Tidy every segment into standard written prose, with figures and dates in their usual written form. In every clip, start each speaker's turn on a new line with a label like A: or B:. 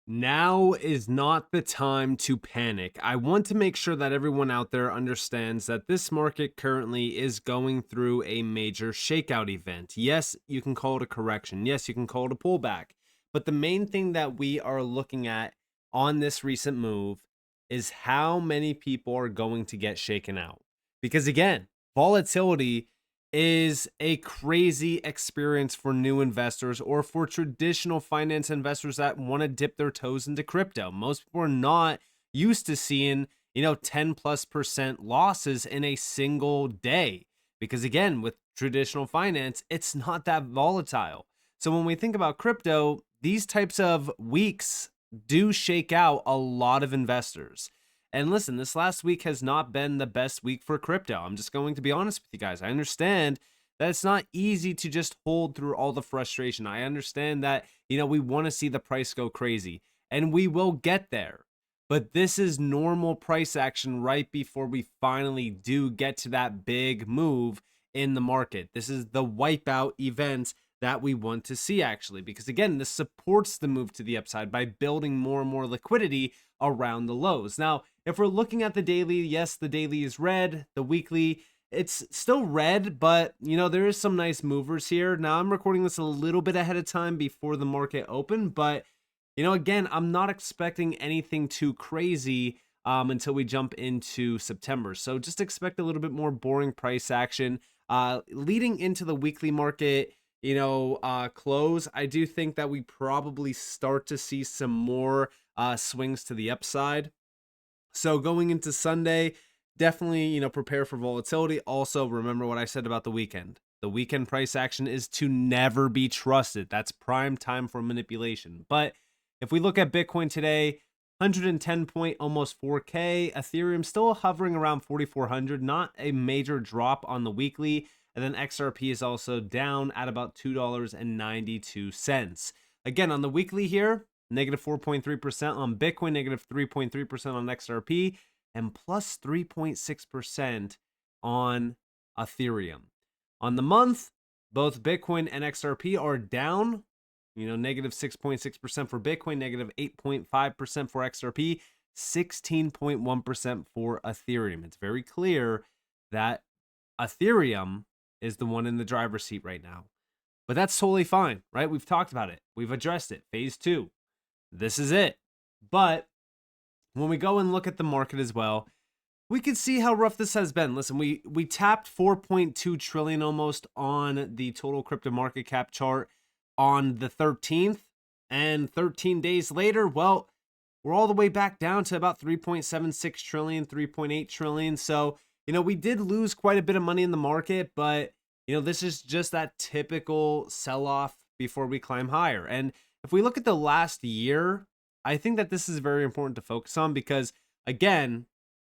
A: Now is not the time to panic. I want to make sure that everyone out there understands that this market currently is going through a major shakeout event. Yes, you can call it a correction. Yes, you can call it a pullback. But the main thing that we are looking at on this recent move is how many people are going to get shaken out. Because again, volatility is a crazy experience for new investors or for traditional finance investors that want to dip their toes into crypto. Most people are not used to seeing, 10+% losses in a single day. Because again, with traditional finance, it's not that volatile. So when we think about crypto, these types of weeks do shake out a lot of investors. And listen, this last week has not been the best week for crypto. I'm just going to be honest with you guys. I understand that it's not easy to just hold through all the frustration. I understand that, we want to see the price go crazy, and we will get there. But this is normal price action right before we finally do get to that big move in the market. This is the wipeout event that we want to see, actually, because again, this supports the move to the upside by building more and more liquidity around the lows. Now, if we're looking at the daily, yes, the daily is red. The weekly, it's still red, but there is some nice movers here. Now, I'm recording this a little bit ahead of time before the market opened, but again, I'm not expecting anything too crazy until we jump into September. So just expect a little bit more boring price action leading into the weekly market. Close, I do think that we probably start to see some more swings to the upside. So going into Sunday, definitely, prepare for volatility. Also, remember what I said about the weekend. The weekend price action is to never be trusted. That's prime time for manipulation. But if we look at Bitcoin today, 110 point, almost 4K. Ethereum still hovering around 4,400. Not a major drop on the weekly. And then XRP is also down at about $2.92. Again, on the weekly here, negative 4.3% on Bitcoin, negative 3.3% on XRP, and plus 3.6% on Ethereum. On the month, both Bitcoin and XRP are down, negative 6.6% for Bitcoin, negative 8.5% for XRP, 16.1% for Ethereum. It's very clear that Ethereum is the one in the driver's seat right now. But that's totally fine, right? We've talked about it. We've addressed it. Phase 2. This is it. But when we go and look at the market as well, we can see how rough this has been. Listen, we tapped 4.2 trillion almost on the total crypto market cap chart on the 13th. And 13 days later, well, we're all the way back down to about 3.76 trillion, 3.8 trillion. So we did lose quite a bit of money in the market, but, this is just that typical sell-off before we climb higher. And if we look at the last year, I think that this is very important to focus on because, again,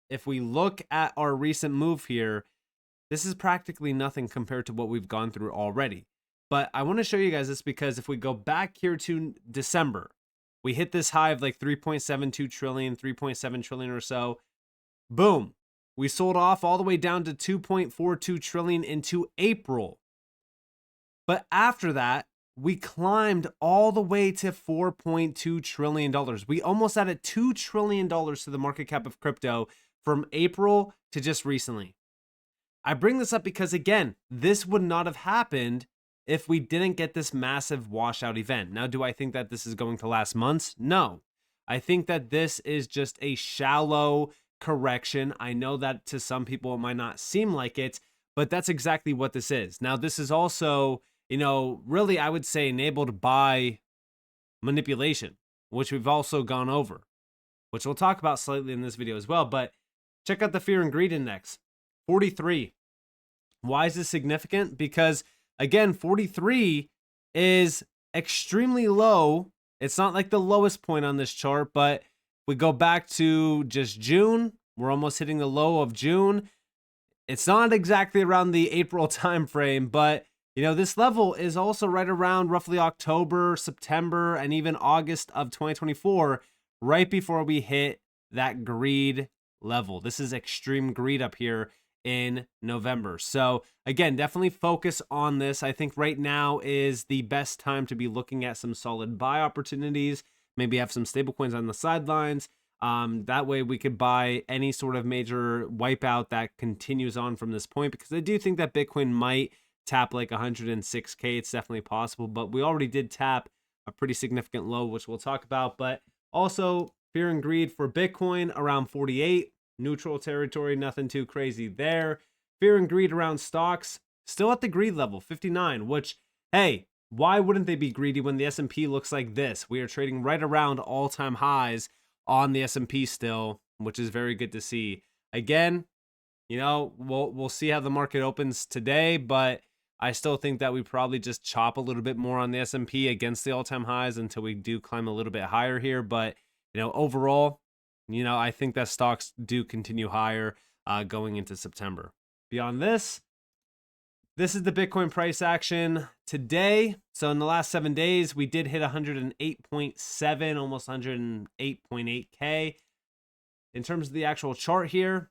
A: if we look at our recent move here, this is practically nothing compared to what we've gone through already. But I want to show you guys this because if we go back here to December, we hit this high of like 3.72 trillion, 3.7 trillion or so. Boom. We sold off all the way down to 2.42 trillion into April. But after that, we climbed all the way to $4.2 trillion. We almost added $2 trillion to the market cap of crypto from April to just recently. I bring this up because, again, this would not have happened if we didn't get this massive washout event. Now, do I think that this is going to last months? No. I think that this is just a shallow correction. I know that to some people it might not seem like it, but that's exactly what this is. Now, this is also, really, I would say enabled by manipulation, which we've also gone over, which we'll talk about slightly in this video as well. But check out the fear and greed index, 43. Why is this significant? Because, again, 43 is extremely low. It's not like the lowest point on this chart, but we go back to just June. We're almost hitting the low of June. It's not exactly around the April timeframe, but this level is also right around roughly October, September, and even August of 2024, right before we hit that greed level. This is extreme greed up here in November. So again, definitely focus on this. I think right now is the best time to be looking at some solid buy opportunities. maybe have some stablecoins on the sidelines. That way we could buy any sort of major wipeout that continues on from this point, because I do think that Bitcoin might tap like 106K. It's definitely possible, but we already did tap a pretty significant low, which we'll talk about. But also fear and greed for Bitcoin around 48, neutral territory, nothing too crazy there. Fear and greed around stocks, still at the greed level, 59, which, hey, why wouldn't they be greedy when the S&P looks like this? We are trading right around all-time highs on the S&P still, which is very good to see. Again, you know, we'll see how the market opens today, but I still think that we probably just chop a little bit more on the S&P against the all-time highs until we do climb a little bit higher here. But, you know, overall, you know, I think that stocks do continue higher going into September. Beyond this, this is the Bitcoin price action today. So in the last 7 days, we did hit 108.7, almost 108.8K. In terms of the actual chart here,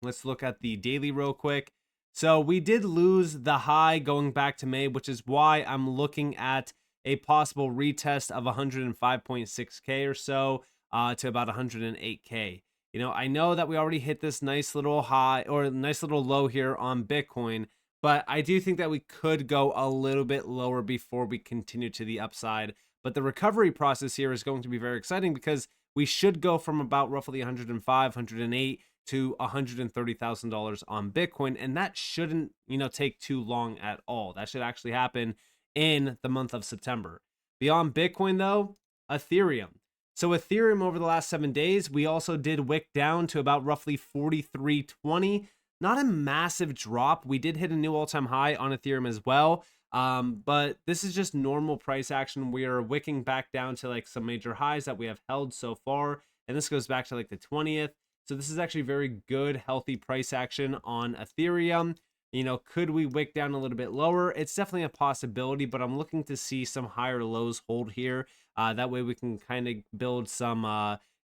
A: let's look at the daily real quick. So we did lose the high going back to May, which is why I'm looking at a possible retest of 105.6K or so to about 108K. You know, I know that we already hit this nice little high or nice little low here on Bitcoin, but I do think that we could go a little bit lower before we continue to the upside. But the recovery process here is going to be very exciting, because we should go from about roughly 105, 108 to $130,000 on Bitcoin. And that shouldn't, you know, take too long at all. That should actually happen in the month of September. Beyond Bitcoin though, Ethereum. So Ethereum over the last 7 days, we also did wick down to about roughly 43.20. Not a massive drop. We did hit a new all-time high on Ethereum as well. But this is just normal price action. We are wicking back down to like some major highs that we have held so far. And this goes back to like the 20th. So this is actually very good, healthy price action on Ethereum. You know, could we wick down a little bit lower? It's definitely a possibility, but I'm looking to see some higher lows hold here. That way we can kind of build some,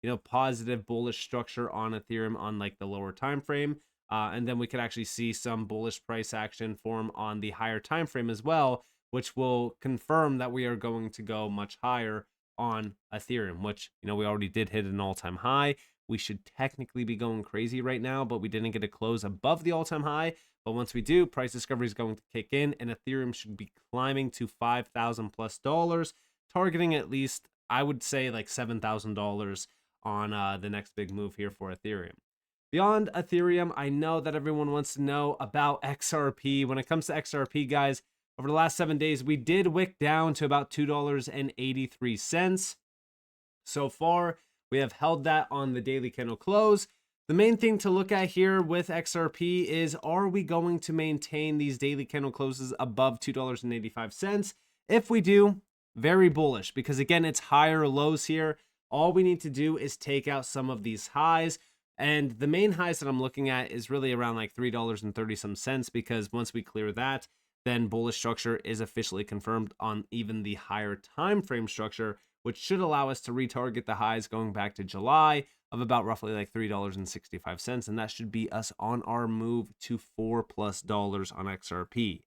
A: you know, positive bullish structure on Ethereum on like the lower time frame. And then we could actually see some bullish price action form on the higher time frame as well, which will confirm that we are going to go much higher on Ethereum, which, you know, we already did hit an all-time high. We should technically be going crazy right now, but we didn't get a close above the all-time high. But once we do, price discovery is going to kick in, and Ethereum should be climbing to $5,000+ targeting at least, I would say, like $7,000 on the next big move here for Ethereum. Beyond Ethereum, I know that everyone wants to know about XRP. When it comes to XRP, guys, over the last 7 days, we did wick down to about $2.83. So far, we have held that on the daily candle close. The main thing to look at here with XRP is, are we going to maintain these daily candle closes above $2.85? If we do, very bullish, because again, it's higher lows here. All we need to do is take out some of these highs. And the main highs that I'm looking at is really around like $3.30 some cents, because once we clear that, then bullish structure is officially confirmed on even the higher time frame structure, which should allow us to retarget the highs going back to July of about roughly like $3.65. And that should be us on our move to $4+ on XRP.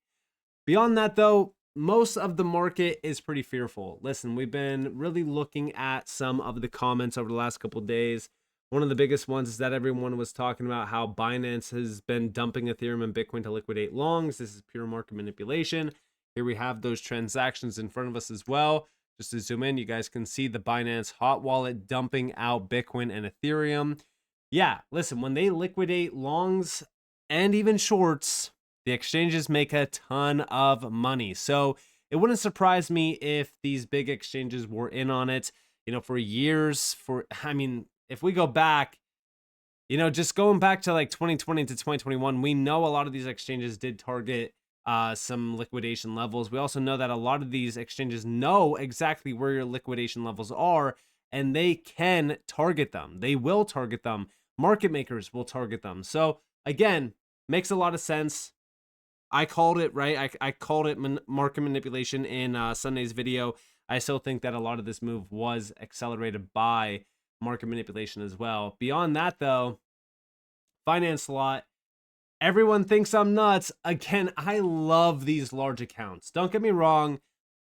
A: Beyond that though, most of the market is pretty fearful. Listen, we've been really looking at some of the comments over the last couple of days. One of the biggest ones is that everyone was talking about how Binance has been dumping Ethereum and Bitcoin to liquidate longs. This is pure market manipulation. Here we have those transactions in front of us as well. Just to zoom in, you guys can see the Binance hot wallet dumping out Bitcoin and Ethereum. Yeah, listen, when they liquidate longs and even shorts, the exchanges make a ton of money. So it wouldn't surprise me if these big exchanges were in on it, you know, for years. If we go back, you know, just going back to like 2020 to 2021, we know a lot of these exchanges did target some liquidation levels. We also know that a lot of these exchanges know exactly where your liquidation levels are, and they can target them. They will target them. Market makers will target them. So again, makes a lot of sense. I called it, right? I called it market manipulation in Sunday's video. I still think that a lot of this move was accelerated by market manipulation as well. Beyond that though, finance lot, everyone thinks I'm nuts. Again, I love these large accounts. Don't get me wrong.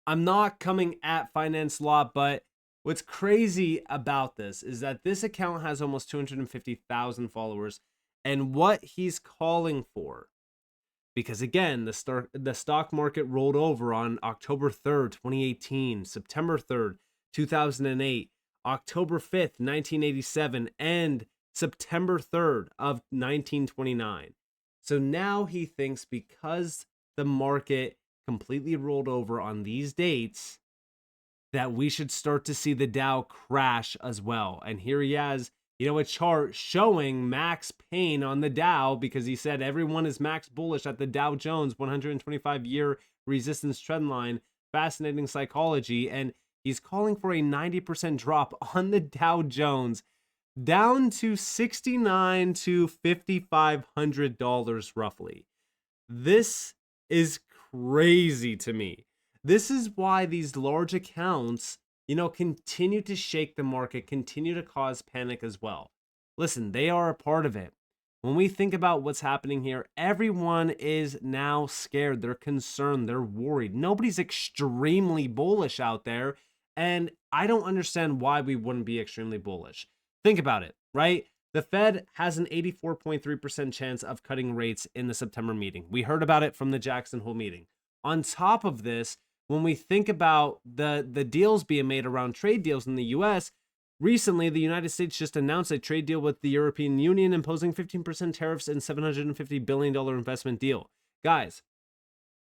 A: I'm not coming at finance lot, but What's crazy about this is that this account has almost 250,000 followers, and what he's calling for, because again, the stock market rolled over on October 3rd, 2018, September 3rd, 2008, October 5th, 1987, and September 3rd of 1929. So now he thinks because the market completely rolled over on these dates that we should start to see the Dow crash as well. And here he has, a chart showing max pain on the Dow, because he said everyone is max bullish at the Dow Jones 125-year resistance trend line. Fascinating psychology. And he's calling for a 90% drop on the Dow Jones down to $6,900 to $5,500 roughly. This is crazy to me. This is why these large accounts, continue to shake the market, continue to cause panic as well. Listen, they are a part of it. When we think about what's happening here, everyone is now scared. They're concerned. They're worried. Nobody's extremely bullish out there. And I don't understand why we wouldn't be extremely bullish. Think about it, right? The Fed has an 84.3% chance of cutting rates in the September meeting. We heard about it from the Jackson Hole meeting. On top of this, when we think about the deals being made around trade deals in the US, recently the United States just announced a trade deal with the European Union imposing 15% tariffs and $750 billion investment deal. Guys,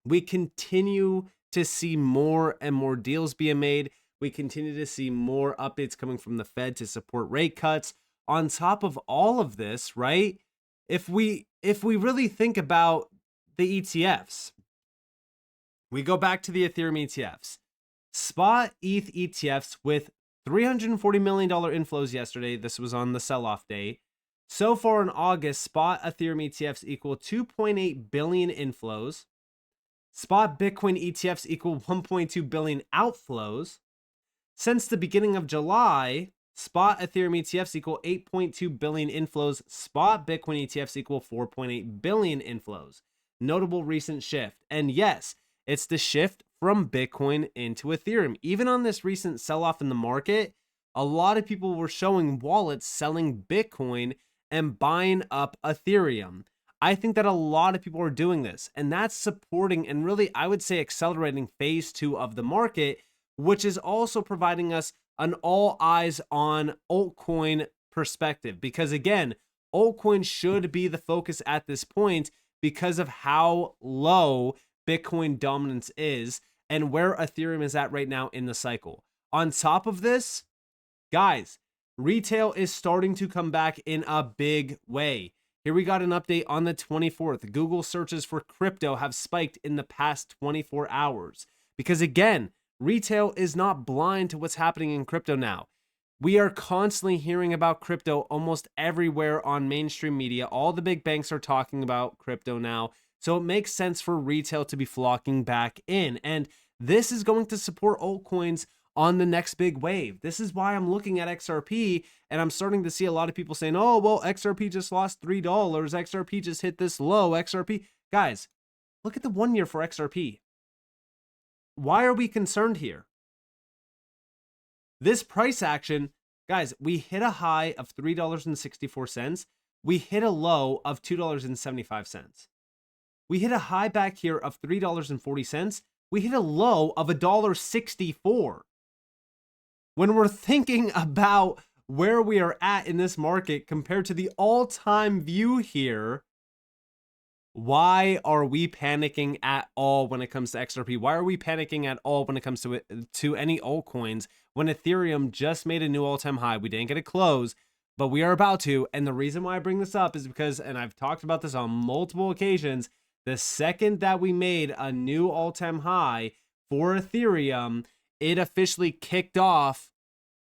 A: we continue to see more and more deals being made. We continue to see more updates coming from the Fed to support rate cuts. On top of all of this, right? If we really think about the ETFs, we go back to the Ethereum ETFs. Spot ETH ETFs with $340 million inflows yesterday. This was on the sell-off day. So far in August, spot Ethereum ETFs equal 2.8 billion inflows. Spot Bitcoin ETFs equal 1.2 billion outflows. Since the beginning of July, spot Ethereum ETFs equal 8.2 billion inflows. Spot Bitcoin ETFs equal 4.8 billion inflows. Notable recent shift. And yes, it's the shift from Bitcoin into Ethereum. Even on this recent sell-off in the market, a lot of people were showing wallets selling Bitcoin and buying up Ethereum. I think that a lot of people are doing this, and that's supporting and really, I would say, accelerating phase 2 of the market, which is also providing us an all eyes on altcoin perspective. Because again, altcoin should be the focus at this point because of how low Bitcoin dominance is and where Ethereum is at right now in the cycle. On top of this, guys, retail is starting to come back in a big way. Here we got an update on the 24th. Google searches for crypto have spiked in the past 24 hours. Because again, retail is not blind to what's happening in crypto now. We are constantly hearing about crypto almost everywhere on mainstream media. All the big banks are talking about crypto now. So it makes sense for retail to be flocking back in. And this is going to support altcoins on the next big wave. This is why I'm looking at XRP and I'm starting to see a lot of people saying, oh, well, XRP just lost $3. XRP just hit this low. XRP. Guys, look at the 1 year for XRP. Why are we concerned here? This price action, guys, we hit a high of $3.64. We hit a low of $2.75. We hit a high back here of $3.40. We hit a low of $1.64. When we're thinking about where we are at in this market compared to the all-time view here, why are we panicking at all when it comes to XRP? Why are we panicking at all when it comes to any altcoins when Ethereum just made a new all-time high? We didn't get a close, but we are about to. And the reason why I bring this up is because, and I've talked about this on multiple occasions, the second that we made a new all-time high for Ethereum, it officially kicked off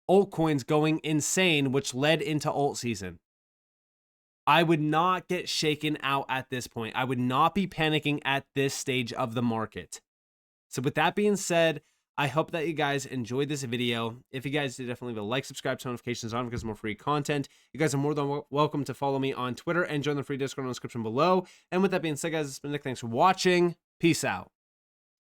A: altcoins going insane, which led into Altseason. I would not get shaken out at this point. I would not be panicking at this stage of the market. So with that being said, I hope that you guys enjoyed this video. If you guys did, definitely leave a like, subscribe, turn notifications on because more free content. You guys are more than welcome to follow me on Twitter and join the free Discord in the description below. And with that being said, guys, it's been Nick. Thanks for watching. Peace out.